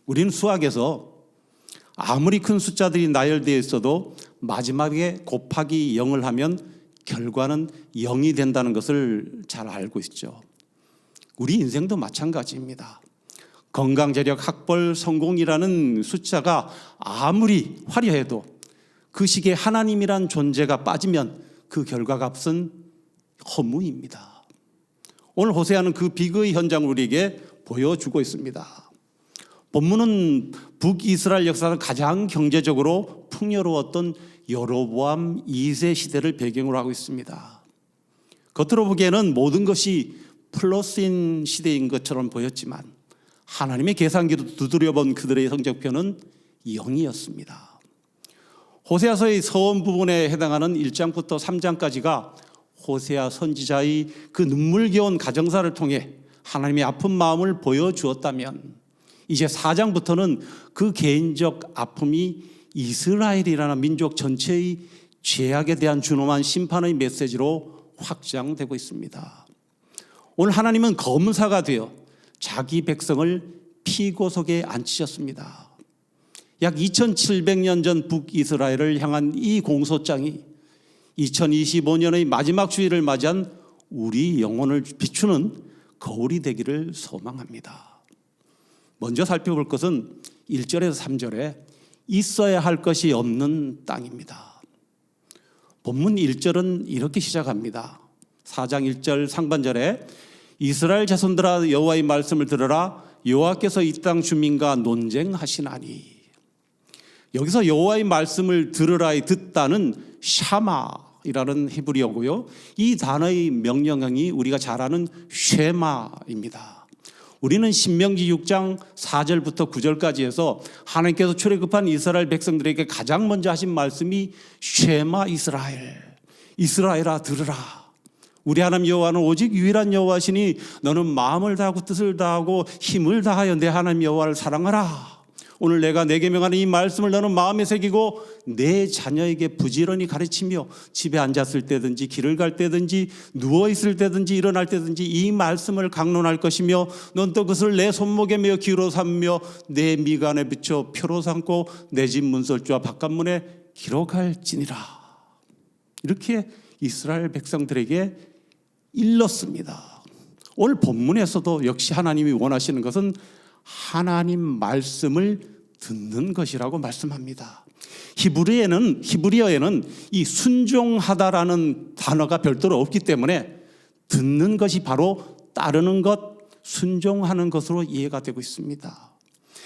우리는 수학에서 아무리 큰 숫자들이 나열되어 있어도 마지막에 곱하기 0을 하면 결과는 0이 된다는 것을 잘 알고 있죠. 우리 인생도 마찬가지입니다. 건강, 재력, 학벌, 성공이라는 숫자가 아무리 화려해도 그 시기에 하나님이란 존재가 빠지면 그 결과값은 허무입니다. 오늘 호세아는 그 비극의 현장을 우리에게 보여주고 있습니다. 본문은 북이스라엘 역사상 가장 경제적으로 풍요로웠던 여로보암 2세 시대를 배경으로 하고 있습니다. 겉으로 보기에는 모든 것이 플러스인 시대인 것처럼 보였지만 하나님의 계산기도 두드려본 그들의 성적표는 0이었습니다. 호세아서의 서원 부분에 해당하는 1장부터 3장까지가 호세아 선지자의 그 눈물겨운 가정사를 통해 하나님의 아픈 마음을 보여주었다면 이제 4장부터는 그 개인적 아픔이 이스라엘이라는 민족 전체의 죄악에 대한 준엄한 심판의 메시지로 확장되고 있습니다. 오늘 하나님은 검사가 되어 자기 백성을 피고석에 앉히셨습니다. 약 2700년 전 북이스라엘을 향한 이 공소장이 2025년의 마지막 주일을 맞이한 우리 영혼을 비추는 거울이 되기를 소망합니다. 먼저 살펴볼 것은 1절에서 3절에 있어야 할 것이 없는 땅입니다. 본문 1절은 이렇게 시작합니다. 4장 1절 상반절에 이스라엘 자손들아 여호와의 말씀을 들으라. 여호와께서 이 땅 주민과 논쟁하시나니. 여기서 여호와의 말씀을 들으라의 듣다는 샤마이라는 히브리어고요. 이 단어의 명령형이 우리가 잘 아는 쉐마입니다. 우리는 신명기 6장 4절부터 9절까지 해서 하나님께서 출애굽한 이스라엘 백성들에게 가장 먼저 하신 말씀이 쉐마 이스라엘, 이스라엘아 들으라. 우리 하나님 여호와는 오직 유일한 여호와시니 너는 마음을 다하고 뜻을 다하고 힘을 다하여 내 하나님 여호와를 사랑하라. 오늘 내가 내게 명하는 이 말씀을 너는 마음에 새기고 내 자녀에게 부지런히 가르치며 집에 앉았을 때든지 길을 갈 때든지 누워있을 때든지 일어날 때든지 이 말씀을 강론할 것이며 넌 또 그것을 내 손목에 메어 기로 삼며 내 미간에 붙여 표로 삼고 내 집 문설주와 바깥문에 기록할지니라. 이렇게 이스라엘 백성들에게 일렀습니다. 오늘 본문에서도 역시 하나님이 원하시는 것은 하나님 말씀을 듣는 것이라고 말씀합니다. 히브리어에는 이 순종하다라는 단어가 별도로 없기 때문에 듣는 것이 바로 따르는 것, 순종하는 것으로 이해가 되고 있습니다.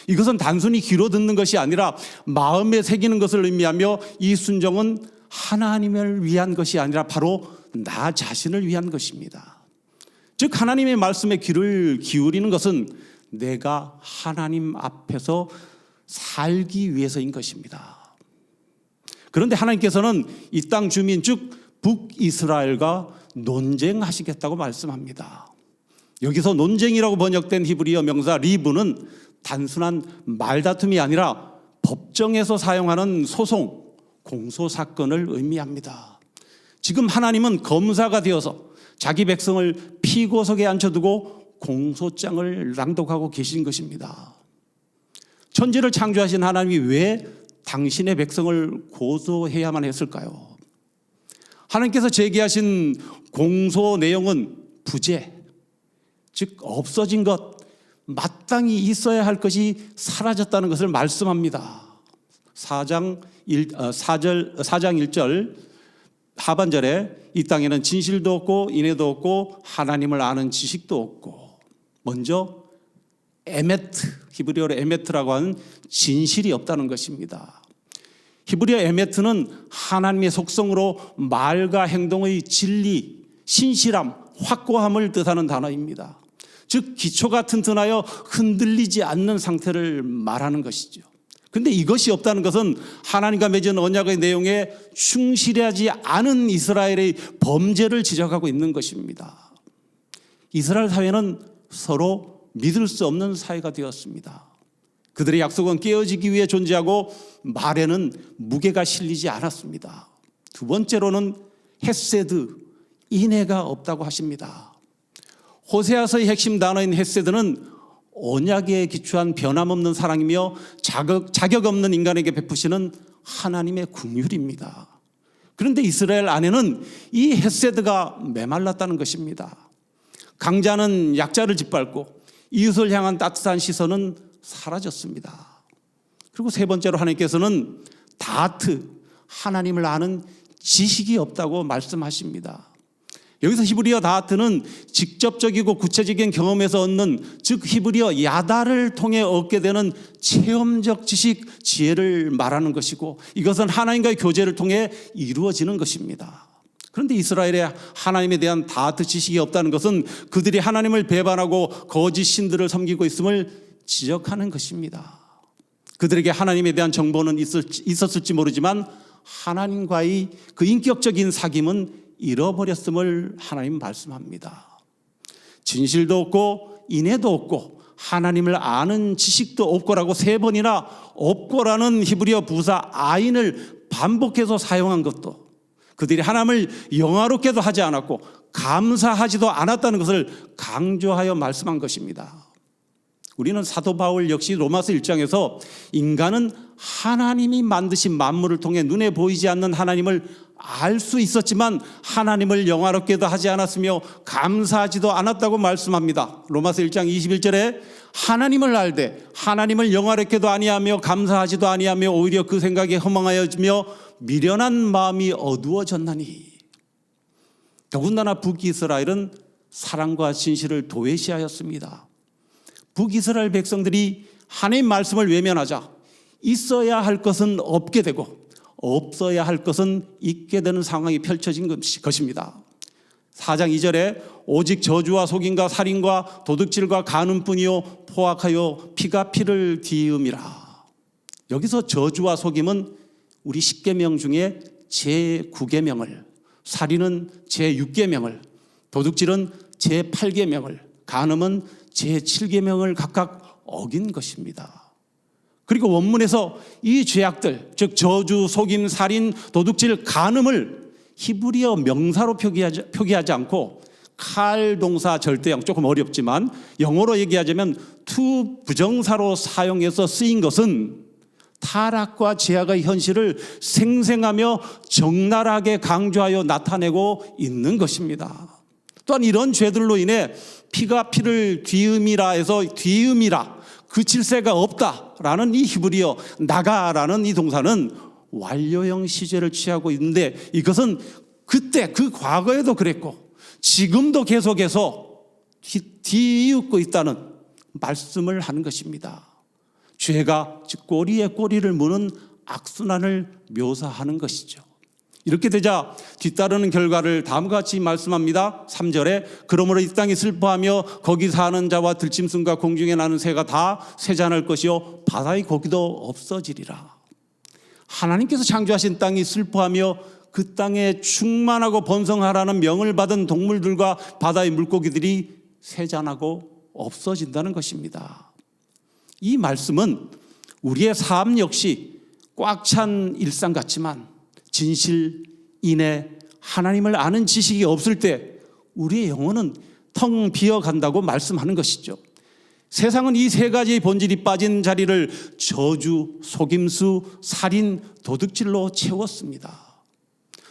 이것은 단순히 귀로 듣는 것이 아니라 마음에 새기는 것을 의미하며 이 순종은 하나님을 위한 것이 아니라 바로 나 자신을 위한 것입니다. 즉 하나님의 말씀에 귀를 기울이는 것은 내가 하나님 앞에서 살기 위해서인 것입니다. 그런데 하나님께서는 이 땅 주민 즉 북이스라엘과 논쟁하시겠다고 말씀합니다. 여기서 논쟁이라고 번역된 히브리어 명사 리브는 단순한 말다툼이 아니라 법정에서 사용하는 소송, 공소사건을 의미합니다. 지금 하나님은 검사가 되어서 자기 백성을 피고석에 앉혀두고 공소장을 낭독하고 계신 것입니다. 천지를 창조하신 하나님이 왜 당신의 백성을 고소해야만 했을까요? 하나님께서 제기하신 공소 내용은 부재, 즉 없어진 것, 마땅히 있어야 할 것이 사라졌다는 것을 말씀합니다. 4장 1절 하반절에 이 땅에는 진실도 없고 인애도 없고 하나님을 아는 지식도 없고. 먼저 에메트, 히브리어로 에메트라고 하는 진실이 없다는 것입니다. 히브리어 에메트는 하나님의 속성으로 말과 행동의 진리, 신실함, 확고함을 뜻하는 단어입니다. 즉 기초가 튼튼하여 흔들리지 않는 상태를 말하는 것이죠. 그런데 이것이 없다는 것은 하나님과 맺은 언약의 내용에 충실하지 않은 이스라엘의 범죄를 지적하고 있는 것입니다. 이스라엘 사회는 서로 믿을 수 없는 사회가 되었습니다. 그들의 약속은 깨어지기 위해 존재하고 말에는 무게가 실리지 않았습니다. 두 번째로는 헤세드, 인애가 없다고 하십니다. 호세아서의 핵심 단어인 헤세드는 언약에 기초한 변함없는 사랑이며 자격 없는 인간에게 베푸시는 하나님의 긍휼입니다. 그런데 이스라엘 안에는 이 헤세드가 메말랐다는 것입니다. 강자는 약자를 짓밟고 이웃을 향한 따뜻한 시선은 사라졌습니다. 그리고 세 번째로 하나님께서는 다트, 하나님을 아는 지식이 없다고 말씀하십니다. 여기서 히브리어 다트는 직접적이고 구체적인 경험에서 얻는, 즉 히브리어 야다를 통해 얻게 되는 체험적 지식, 지혜를 말하는 것이고, 이것은 하나님과의 교제를 통해 이루어지는 것입니다. 그런데 이스라엘에 하나님에 대한 다트 지식이 없다는 것은 그들이 하나님을 배반하고 거짓 신들을 섬기고 있음을 지적하는 것입니다. 그들에게 하나님에 대한 정보는 있었을지 모르지만 하나님과의 그 인격적인 사귐은 잃어버렸음을 하나님 말씀합니다. 진실도 없고 인애도 없고 하나님을 아는 지식도 없고라고 세 번이나 없고라는 히브리어 부사 아인을 반복해서 사용한 것도 그들이 하나님을 영화롭게도 하지 않았고 감사하지도 않았다는 것을 강조하여 말씀한 것입니다. 우리는 사도 바울 역시 로마서 1장에서 인간은 하나님이 만드신 만물을 통해 눈에 보이지 않는 하나님을 알 수 있었지만 하나님을 영화롭게도 하지 않았으며 감사하지도 않았다고 말씀합니다. 로마서 1장 21절에 하나님을 알되 하나님을 영화롭게도 아니하며 감사하지도 아니하며 오히려 그 생각에 허망하여지며 미련한 마음이 어두워졌나니. 더군다나 북이스라엘은 사랑과 진실을 도외시하였습니다. 북이스라엘 백성들이 하나님 말씀을 외면하자 있어야 할 것은 없게 되고 없어야 할 것은 있게 되는 상황이 펼쳐진 것입니다. 4장 2절에 오직 저주와 속임과 살인과 도둑질과 간음뿐이요 포악하여 피가 피를 뒤음이라. 여기서 저주와 속임은 우리 10계명 중에 제9계명을, 살인은 제6계명을, 도둑질은 제8계명을, 간음은 제7계명을 각각 어긴 것입니다. 그리고 원문에서 이 죄악들, 즉 저주, 속임, 살인, 도둑질, 간음을 히브리어 명사로 표기하지 않고 칼 동사 절대형, 조금 어렵지만 영어로 얘기하자면 to 부정사로 사용해서 쓰인 것은 타락과 죄악의 현실을 생생하며 적나라하게 강조하여 나타내고 있는 것입니다. 또한 이런 죄들로 인해 피가 피를 뒤음이라 해서 뒤음이라, 그칠 새가 없다라는 이 히브리어 나가라는 이 동사는 완료형 시제를 취하고 있는데, 이것은 그때 그 과거에도 그랬고 지금도 계속해서 뒤이웃고 있다는 말씀을 하는 것입니다. 죄가 즉 꼬리에 꼬리를 무는 악순환을 묘사하는 것이죠. 이렇게 되자 뒤따르는 결과를 다음과 같이 말씀합니다. 3절에 그러므로 이 땅이 슬퍼하며 거기 사는 자와 들짐승과 공중에 나는 새가 다 쇠잔할 것이요 바다의 고기도 없어지리라. 하나님께서 창조하신 땅이 슬퍼하며 그 땅에 충만하고 번성하라는 명을 받은 동물들과 바다의 물고기들이 쇠잔하고 없어진다는 것입니다. 이 말씀은 우리의 삶 역시 꽉 찬 일상 같지만 진실, 인애, 하나님을 아는 지식이 없을 때 우리의 영혼은 텅 비어간다고 말씀하는 것이죠. 세상은 이 세 가지의 본질이 빠진 자리를 저주, 속임수, 살인, 도둑질로 채웠습니다.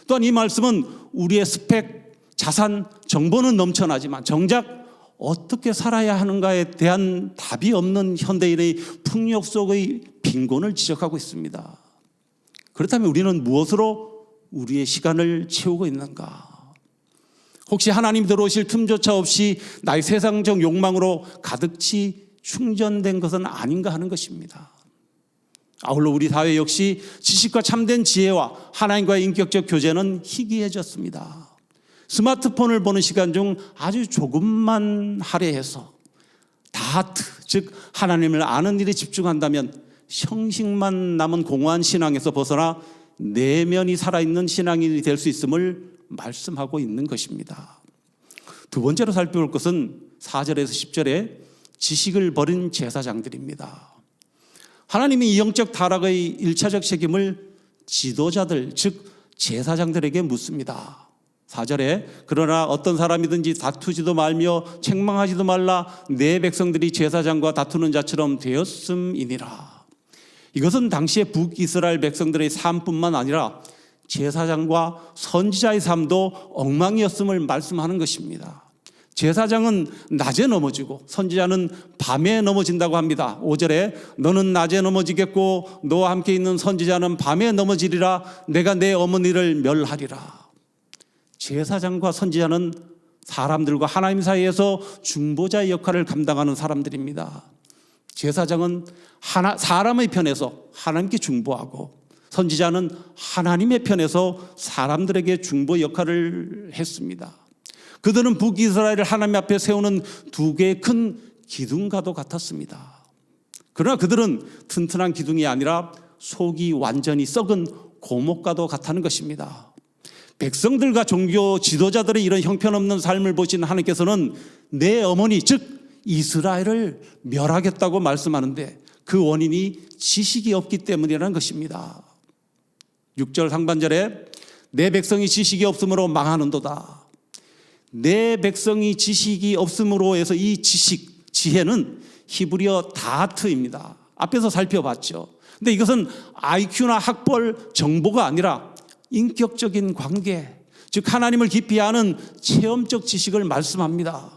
또한 이 말씀은 우리의 스펙, 자산, 정보는 넘쳐나지만 정작 어떻게 살아야 하는가에 대한 답이 없는 현대인의 풍력 속의 빈곤을 지적하고 있습니다. 그렇다면 우리는 무엇으로 우리의 시간을 채우고 있는가? 혹시 하나님 들어오실 틈조차 없이 나의 세상적 욕망으로 가득히 충전된 것은 아닌가 하는 것입니다. 아울러 우리 사회 역시 지식과 참된 지혜와 하나님과의 인격적 교제는 희귀해졌습니다. 스마트폰을 보는 시간 중 아주 조금만 할애해서 다트, 즉 하나님을 아는 일에 집중한다면 형식만 남은 공허한 신앙에서 벗어나 내면이 살아있는 신앙인이 될 수 있음을 말씀하고 있는 것입니다. 두 번째로 살펴볼 것은 4절에서 10절에 지식을 버린 제사장들입니다. 하나님이 이 영적 타락의 1차적 책임을 지도자들, 즉 제사장들에게 묻습니다. 4절에 그러나 어떤 사람이든지 다투지도 말며 책망하지도 말라 내 백성들이 제사장과 다투는 자처럼 되었음이니라. 이것은 당시의 북이스라엘 백성들의 삶뿐만 아니라 제사장과 선지자의 삶도 엉망이었음을 말씀하는 것입니다. 제사장은 낮에 넘어지고 선지자는 밤에 넘어진다고 합니다. 5절에 너는 낮에 넘어지겠고 너와 함께 있는 선지자는 밤에 넘어지리라. 내가 내 어머니를 멸하리라. 제사장과 선지자는 사람들과 하나님 사이에서 중보자의 역할을 감당하는 사람들입니다. 제사장은 사람의 편에서 하나님께 중보하고 선지자는 하나님의 편에서 사람들에게 중보 역할을 했습니다. 그들은 북이스라엘을 하나님 앞에 세우는 두 개의 큰 기둥과도 같았습니다. 그러나 그들은 튼튼한 기둥이 아니라 속이 완전히 썩은 고목과도 같다는 것입니다. 백성들과 종교 지도자들의 이런 형편없는 삶을 보신 하나님께서는 내 어머니 즉 이스라엘을 멸하겠다고 말씀하는데 그 원인이 지식이 없기 때문이라는 것입니다. 6절 상반절에 내 백성이 지식이 없으므로 망하는도다. 내 백성이 지식이 없으므로 해서 이 지식, 지혜는 히브리어 다트입니다. 앞에서 살펴봤죠. 근데 이것은 IQ나 학벌 정보가 아니라 인격적인 관계, 즉 하나님을 깊이 아는 체험적 지식을 말씀합니다.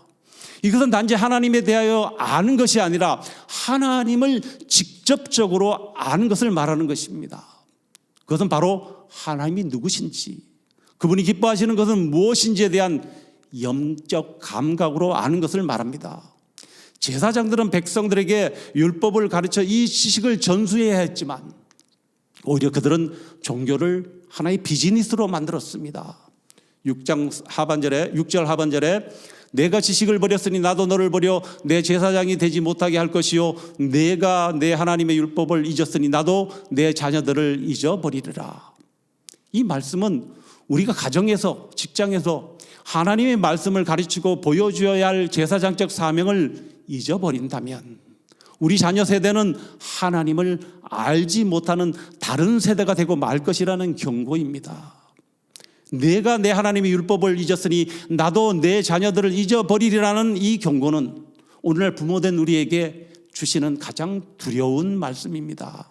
이것은 단지 하나님에 대하여 아는 것이 아니라 하나님을 직접적으로 아는 것을 말하는 것입니다. 그것은 바로 하나님이 누구신지, 그분이 기뻐하시는 것은 무엇인지에 대한 영적 감각으로 아는 것을 말합니다. 제사장들은 백성들에게 율법을 가르쳐 이 지식을 전수해야 했지만 오히려 그들은 종교를 하나의 비즈니스로 만들었습니다. 6절 하반절에 내가 지식을 버렸으니 나도 너를 버려 내 제사장이 되지 못하게 할 것이요 내가 내 하나님의 율법을 잊었으니 나도 내 자녀들을 잊어버리리라. 이 말씀은 우리가 가정에서 직장에서 하나님의 말씀을 가르치고 보여주어야 할 제사장적 사명을 잊어버린다면 우리 자녀 세대는 하나님을 알지 못하는 다른 세대가 되고 말 것이라는 경고입니다. 내가 내 하나님의 율법을 잊었으니 나도 내 자녀들을 잊어버리리라는 이 경고는 오늘날 부모된 우리에게 주시는 가장 두려운 말씀입니다.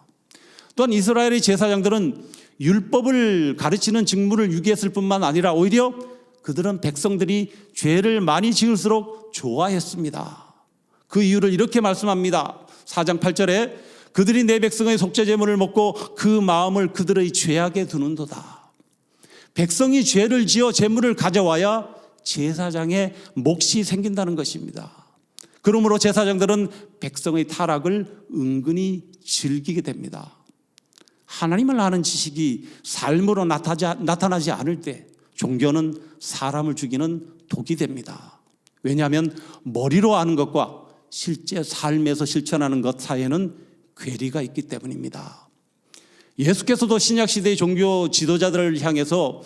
또한 이스라엘의 제사장들은 율법을 가르치는 직무를 유기했을 뿐만 아니라 오히려 그들은 백성들이 죄를 많이 지을수록 좋아했습니다. 그 이유를 이렇게 말씀합니다. 4장 8절에 그들이 내 백성의 속죄제물을 먹고 그 마음을 그들의 죄악에 두는도다. 백성이 죄를 지어 제물을 가져와야 제사장의 몫이 생긴다는 것입니다. 그러므로 제사장들은 백성의 타락을 은근히 즐기게 됩니다. 하나님을 아는 지식이 삶으로 나타나지 않을 때 종교는 사람을 죽이는 독이 됩니다. 왜냐하면 머리로 아는 것과 실제 삶에서 실천하는 것 사이에는 괴리가 있기 때문입니다. 예수께서도 신약시대의 종교 지도자들을 향해서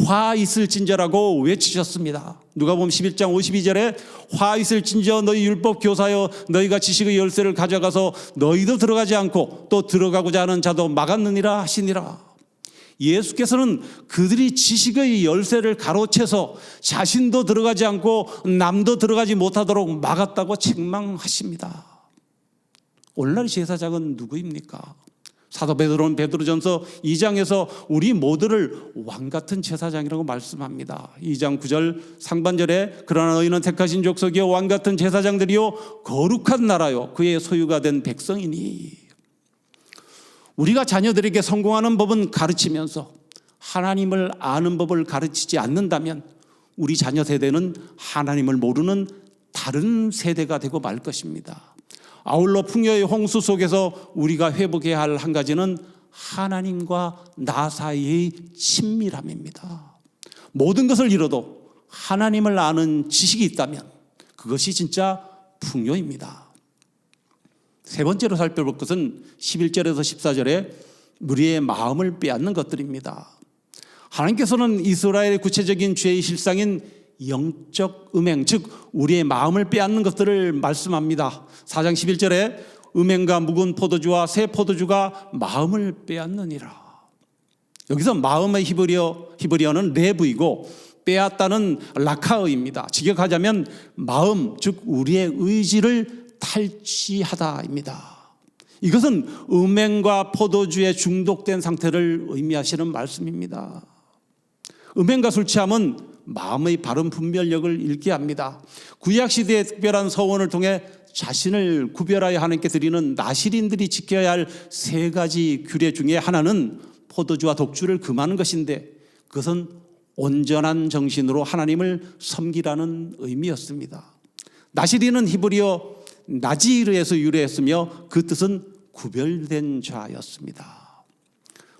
화 있을진저라고 외치셨습니다. 누가복음 11장 52절에 화 있을진저 너희 율법 교사여 너희가 지식의 열쇠를 가져가서 너희도 들어가지 않고 또 들어가고자 하는 자도 막았느니라 하시니라. 예수께서는 그들이 지식의 열쇠를 가로채서 자신도 들어가지 않고 남도 들어가지 못하도록 막았다고 책망하십니다. 오늘날 제사장은 누구입니까? 사도 베드로는 베드로전서 2장에서 우리 모두를 왕같은 제사장이라고 말씀합니다. 2장 9절 상반절에 그러나 너희는 택하신 족속이요 왕같은 제사장들이요 거룩한 나라요 그의 소유가 된 백성이니. 우리가 자녀들에게 성공하는 법은 가르치면서 하나님을 아는 법을 가르치지 않는다면 우리 자녀 세대는 하나님을 모르는 다른 세대가 되고 말 것입니다. 아울러 풍요의 홍수 속에서 우리가 회복해야 할 한 가지는 하나님과 나 사이의 친밀함입니다. 모든 것을 잃어도 하나님을 아는 지식이 있다면 그것이 진짜 풍요입니다. 세 번째로 살펴볼 것은 11절에서 14절에 우리의 마음을 빼앗는 것들입니다. 하나님께서는 이스라엘의 구체적인 죄의 실상인 영적 음행, 즉 우리의 마음을 빼앗는 것들을 말씀합니다. 4장 11절에 음행과 묵은 포도주와 새 포도주가 마음을 빼앗느니라. 여기서 마음의 히브리어는 레브이고 빼앗다는 라카어입니다. 직역하자면 마음, 즉 우리의 의지를 탈취하다입니다. 이것은 음행과 포도주에 중독된 상태를 의미하시는 말씀입니다. 음행과 술 취함은 마음의 바른 분별력을 잃게 합니다. 구약시대의 특별한 서원을 통해 자신을 구별하여 하나님께 드리는 나실인들이 지켜야 할 3가지 규례 중에 하나는 포도주와 독주를 금하는 것인데, 그것은 온전한 정신으로 하나님을 섬기라는 의미였습니다. 나실인은 히브리어 나지르에서 유래했으며 그 뜻은 구별된 자였습니다.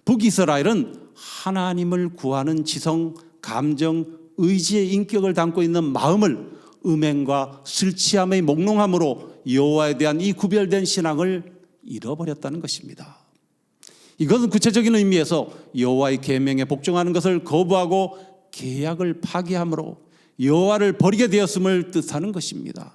북이스라엘은 하나님을 구하는 지성, 감정, 의지의 인격을 담고 있는 마음을 음행과 술 취함의 몽롱함으로 여호와에 대한 이 구별된 신앙을 잃어버렸다는 것입니다. 이것은 구체적인 의미에서 여호와의 계명에 복종하는 것을 거부하고 계약을 파기함으로 여호와를 버리게 되었음을 뜻하는 것입니다.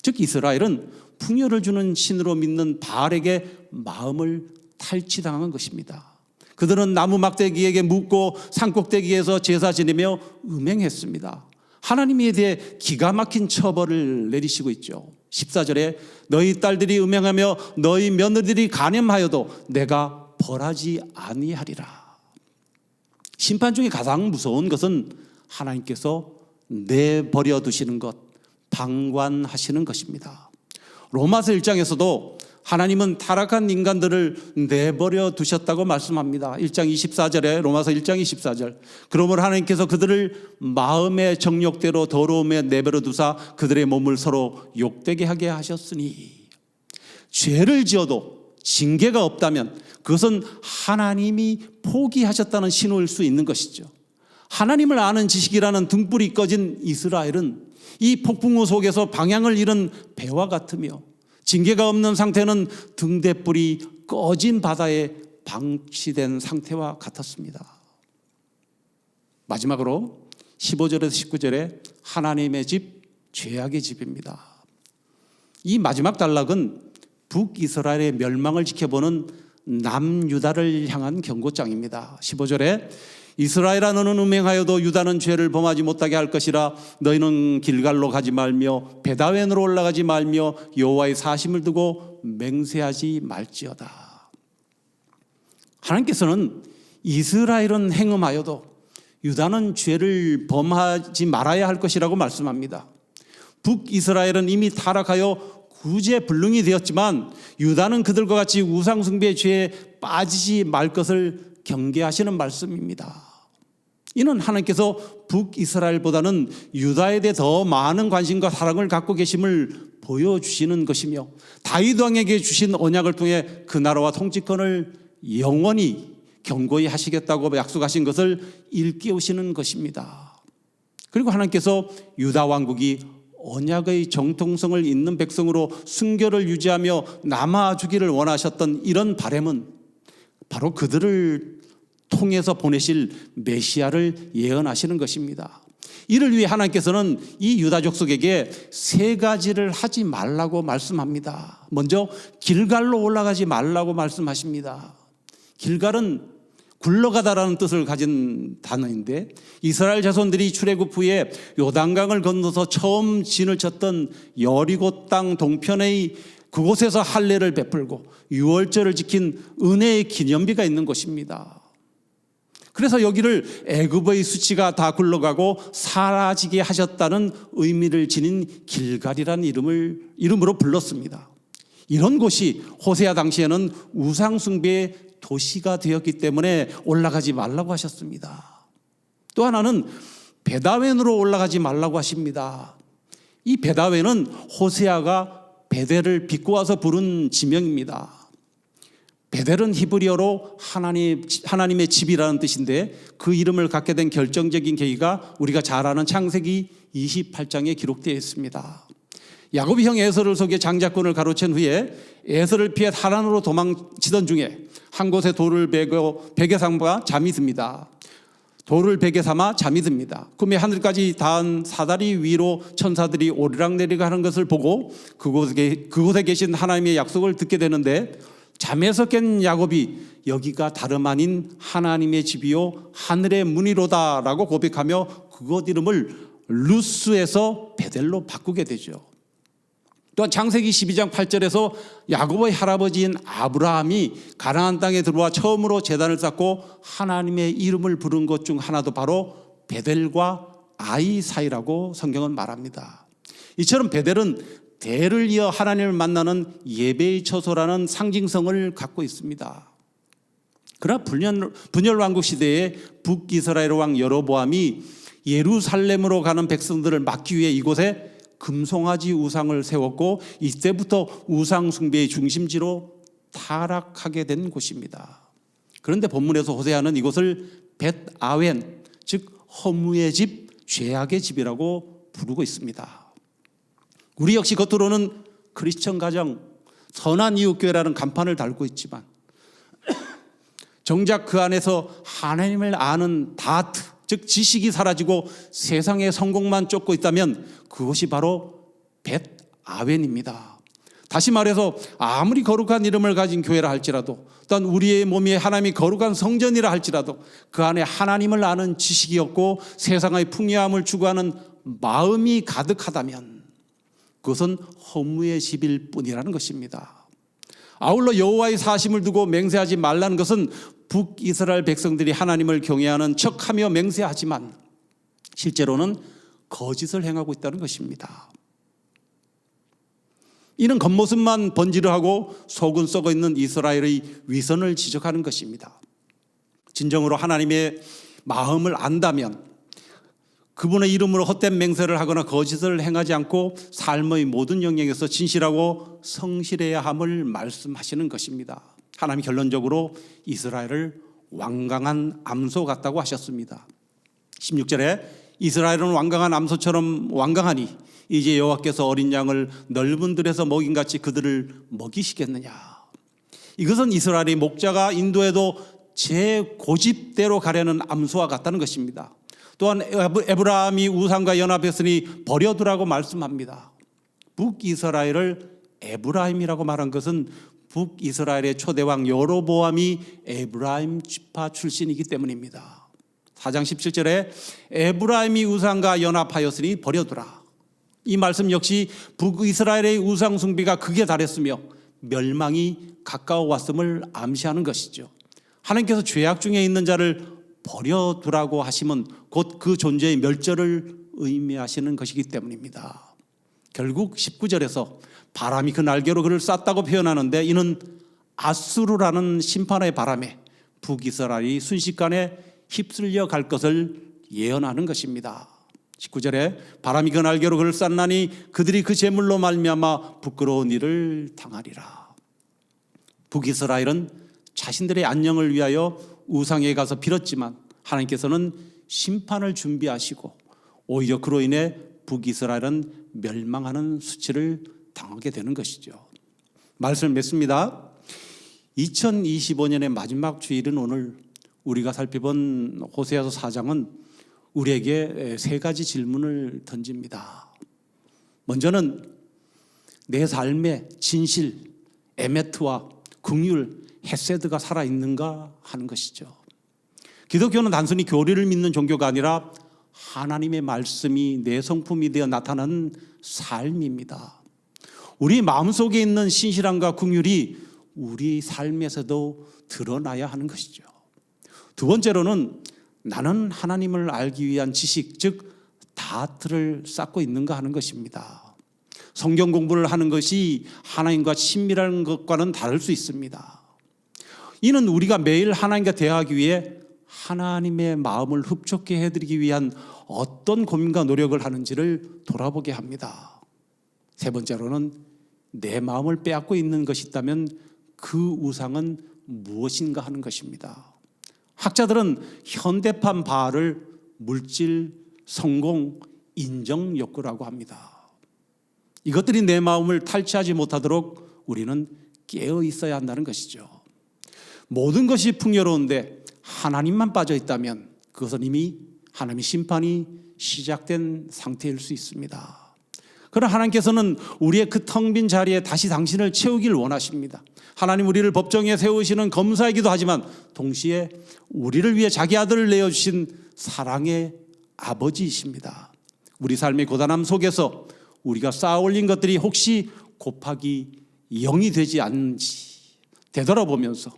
즉 이스라엘은 풍요를 주는 신으로 믿는 바알에게 마음을 탈취당한 것입니다. 그들은 나무 막대기에게 묻고 산꼭대기에서 제사 지내며 음행했습니다. 하나님에 대해 기가 막힌 처벌을 내리시고 있죠. 14절에 너희 딸들이 음행하며 너희 며느리들이 간염하여도 내가 벌하지 아니하리라. 심판 중에 가장 무서운 것은 하나님께서 내버려 두시는 것, 방관하시는 것입니다. 로마서 1장에서도 하나님은 타락한 인간들을 내버려 두셨다고 말씀합니다. 1장 24절에 로마서 1장 24절 그러므로 하나님께서 그들을 마음의 정욕대로 더러움에 내버려 두사 그들의 몸을 서로 욕되게 하게 하셨으니, 죄를 지어도 징계가 없다면 그것은 하나님이 포기하셨다는 신호일 수 있는 것이죠. 하나님을 아는 지식이라는 등불이 꺼진 이스라엘은 이 폭풍우 속에서 방향을 잃은 배와 같으며, 징계가 없는 상태는 등대불이 꺼진 바다에 방치된 상태와 같았습니다. 마지막으로 15절에서 19절에 하나님의 집, 죄악의 집입니다. 이 마지막 단락은 북이스라엘의 멸망을 지켜보는 남유다를 향한 경고장입니다. 15절에 이스라엘아 너는 음행하여도 유다는 죄를 범하지 못하게 할 것이라. 너희는 길갈로 가지 말며 베다웬으로 올라가지 말며 여호와의 사심을 두고 맹세하지 말지어다. 하나님께서는 이스라엘은 행음하여도 유다는 죄를 범하지 말아야 할 것이라고 말씀합니다. 북이스라엘은 이미 타락하여 구제불능이 되었지만 유다는 그들과 같이 우상숭배의 죄에 빠지지 말 것을 경계하시는 말씀입니다. 이는 하나님께서 북이스라엘보다는 유다에 대해 더 많은 관심과 사랑을 갖고 계심을 보여주시는 것이며, 다윗 왕에게 주신 언약을 통해 그 나라와 통치권을 영원히 견고히 하시겠다고 약속하신 것을 일깨우시는 것입니다. 그리고 하나님께서 유다 왕국이 언약의 정통성을 잇는 백성으로 순결을 유지하며 남아주기를 원하셨던 이런 바람은 바로 그들을 통해서 보내실 메시아를 예언하시는 것입니다. 이를 위해 하나님께서는 이 유다 족속에게 3가지를 하지 말라고 말씀합니다. 먼저 길갈로 올라가지 말라고 말씀하십니다. 길갈은 굴러가다라는 뜻을 가진 단어인데, 이스라엘 자손들이 출애굽 후에 요단강을 건너서 처음 진을 쳤던 여리고 땅 동편의 그곳에서 할례를 베풀고 유월절을 지킨 은혜의 기념비가 있는 곳입니다. 그래서 여기를 애굽의 수치가 다 굴러가고 사라지게 하셨다는 의미를 지닌 길갈이라는 이름으로 불렀습니다. 이런 곳이 호세아 당시에는 우상숭배의 도시가 되었기 때문에 올라가지 말라고 하셨습니다. 또 하나는 베다웬으로 올라가지 말라고 하십니다. 이 베다웬은 호세아가 베델을 빚고 와서 부른 지명입니다. 베델은 히브리어로 하나님의 집이라는 뜻인데, 그 이름을 갖게 된 결정적인 계기가 우리가 잘 아는 창세기 28장에 기록되어 있습니다. 야곱이 형 에서를 속여 장자권을 가로챈 후에 에서를 피해 하란으로 도망치던 중에 한 곳에 돌을 베개 삼아 잠이 듭니다. 돌을 베개 삼아 잠이 듭니다. 꿈에 하늘까지 닿은 사다리 위로 천사들이 오르락내리락 하는 것을 보고 그곳에 계신 하나님의 약속을 듣게 되는데, 잠에서 깬 야곱이 여기가 다름 아닌 하나님의 집이요 하늘의 문이로다라고 고백하며 그곳 이름을 루스에서 베델로 바꾸게 되죠. 또한 창세기 12장 8절에서 야곱의 할아버지인 아브라함이 가나안 땅에 들어와 처음으로 제단을 쌓고 하나님의 이름을 부른 것 중 하나도 바로 베델과 아이 사이라고 성경은 말합니다. 이처럼 베델은 대를 이어 하나님을 만나는 예배의 처소라는 상징성을 갖고 있습니다. 그러나 분열 왕국 시대에 북이스라엘 왕 여로보암이 예루살렘으로 가는 백성들을 막기 위해 이곳에 금송아지 우상을 세웠고 이때부터 우상 숭배의 중심지로 타락하게 된 곳입니다. 그런데 본문에서 호세아는 이곳을 벳아웬, 즉 허무의 집, 죄악의 집이라고 부르고 있습니다. 우리 역시 겉으로는 크리스천 가정, 선한 이웃교회라는 간판을 달고 있지만 정작 그 안에서 하나님을 아는 다트, 즉 지식이 사라지고 세상의 성공만 쫓고 있다면 그것이 바로 벳아웬입니다. 다시 말해서 아무리 거룩한 이름을 가진 교회라 할지라도 또한 우리의 몸이 하나님이 거룩한 성전이라 할지라도 그 안에 하나님을 아는 지식이 없고 세상의 풍요함을 추구하는 마음이 가득하다면 그것은 허무의 집일 뿐이라는 것입니다. 아울러 여호와의 사심을 두고 맹세하지 말라는 것은 북이스라엘 백성들이 하나님을 경외하는 척하며 맹세하지만 실제로는 거짓을 행하고 있다는 것입니다. 이는 겉모습만 번지르하고 속은 썩어 있는 이스라엘의 위선을 지적하는 것입니다. 진정으로 하나님의 마음을 안다면 그분의 이름으로 헛된 맹세를 하거나 거짓을 행하지 않고 삶의 모든 영역에서 진실하고 성실해야 함을 말씀하시는 것입니다. 하나님이 결론적으로 이스라엘을 완강한 암소 같다고 하셨습니다. 16절에 이스라엘은 완강한 암소처럼 완강하니 이제 여호와께서 어린 양을 넓은 들에서 먹인같이 그들을 먹이시겠느냐. 이것은 이스라엘의 목자가 인도에도 제 고집대로 가려는 암소와 같다는 것입니다. 또한 에브라함이 우상과 연합했으니 버려두라고 말씀합니다. 북이스라엘을 에브라임이라고 말한 것은 북이스라엘의 초대왕 여로보암이 에브라임 지파 출신이기 때문입니다. 4장 17절에 에브라임이 우상과 연합하였으니 버려두라. 이 말씀 역시 북이스라엘의 우상 숭배가 극에 달했으며 멸망이 가까워 왔음을 암시하는 것이죠. 하나님께서 죄악 중에 있는 자를 버려두라고 하시면 곧 그 존재의 멸절을 의미하시는 것이기 때문입니다. 결국 19절에서 바람이 그 날개로 그를 쌌다고 표현하는데 이는 아수르라는 심판의 바람에 북이스라엘이 순식간에 휩쓸려 갈 것을 예언하는 것입니다. 19절에 바람이 그 날개로 그를 쌌나니 그들이 그 제물로 말미암아 부끄러운 일을 당하리라. 북이스라엘은 자신들의 안녕을 위하여 우상에 가서 빌었지만 하나님께서는 심판을 준비하시고 오히려 그로 인해 북이스라엘은 멸망하는 수치를 당하게 되는 것이죠. 말씀을 맺습니다. 2025년의 마지막 주일은 오늘 우리가 살펴본 호세아서 4장은 우리에게 세 가지 질문을 던집니다. 먼저는 내 삶의 진실, 에메트와 긍휼, 헤세드가 살아있는가 하는 것이죠. 기독교는 단순히 교리를 믿는 종교가 아니라 하나님의 말씀이 내 성품이 되어 나타나는 삶입니다. 우리 마음속에 있는 신실함과 긍휼이 우리 삶에서도 드러나야 하는 것이죠. 두 번째로는 나는 하나님을 알기 위한 지식, 즉 다트를 쌓고 있는가 하는 것입니다. 성경 공부를 하는 것이 하나님과 친밀한 것과는 다를 수 있습니다. 이는 우리가 매일 하나님과 대화하기 위해 하나님의 마음을 흡족해 해드리기 위한 어떤 고민과 노력을 하는지를 돌아보게 합니다. 세 번째로는 내 마음을 빼앗고 있는 것이 있다면 그 우상은 무엇인가 하는 것입니다. 학자들은 현대판 바알을 물질, 성공, 인정 욕구라고 합니다. 이것들이 내 마음을 탈취하지 못하도록 우리는 깨어 있어야 한다는 것이죠. 모든 것이 풍요로운데 하나님만 빠져 있다면 그것은 이미 하나님의 심판이 시작된 상태일 수 있습니다. 그러나 하나님께서는 우리의 그 텅 빈 자리에 다시 당신을 채우길 원하십니다. 하나님 우리를 법정에 세우시는 검사이기도 하지만 동시에 우리를 위해 자기 아들을 내어주신 사랑의 아버지이십니다. 우리 삶의 고단함 속에서 우리가 쌓아올린 것들이 혹시 곱하기 0이 되지 않는지 되돌아보면서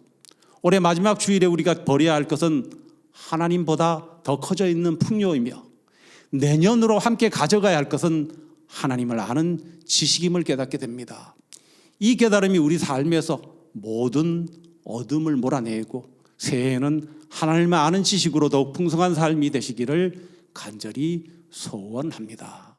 올해 마지막 주일에 우리가 버려야 할 것은 하나님보다 더 커져 있는 풍요이며 내년으로 함께 가져가야 할 것은 하나님을 아는 지식임을 깨닫게 됩니다. 이 깨달음이 우리 삶에서 모든 어둠을 몰아내고 새해에는 하나님을 아는 지식으로 더욱 풍성한 삶이 되시기를 간절히 소원합니다.